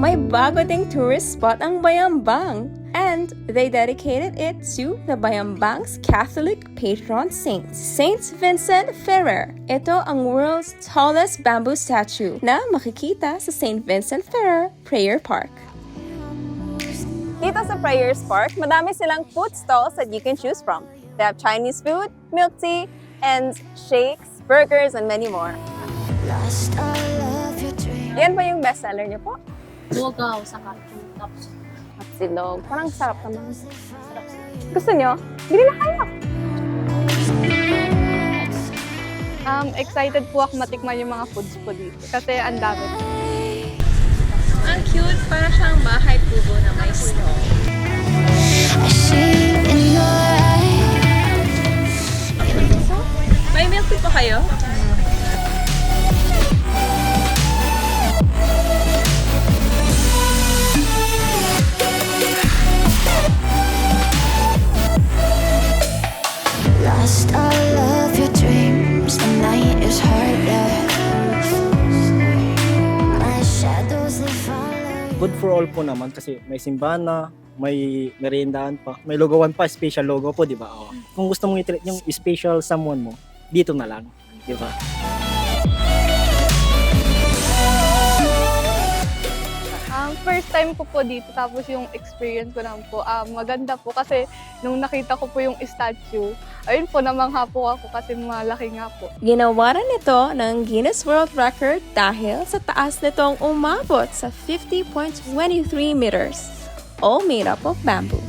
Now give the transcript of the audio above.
may bago ding tourist spot ang Bayambang. And they dedicated it to the Bayambang's Catholic patron saint, Saint Vincent Ferrer. Ito ang world's tallest bamboo statue na makikita sa Saint Vincent Ferrer Prayer Park. Dito sa Prayers Park, madami silang food stalls that you can choose from. They have Chinese food, milk tea, and shakes, burgers, and many more. Yan ba yung bestseller niyo po? Lugaw sa cups. Silog. Parang sarap naman. Gusto niyo? Bili na kayo! Excited po ako matikman yung mga foods po dito kasi ang dami. Ang cute! Para siyang bahay kubo na may snow. May milk tea pa kayo? Lost all of your dreams, the night is heartless. My shadows they follow. Good for all po naman kasi may simbahan na, may meriendahan pa, may logowan pa, special logo po, di ba? Oh. Kung gusto mong i-treat yung special someone mo, dito na lang, di ba? First time ko po dito, tapos yung experience ko naman po, maganda po kasi nung nakita ko po yung statue, ayun po, namangha po ako kasi malaki nga po. Ginawaran ito ng Guinness World Record dahil sa taas nitong umabot sa 50.23 meters, all made up of bamboo.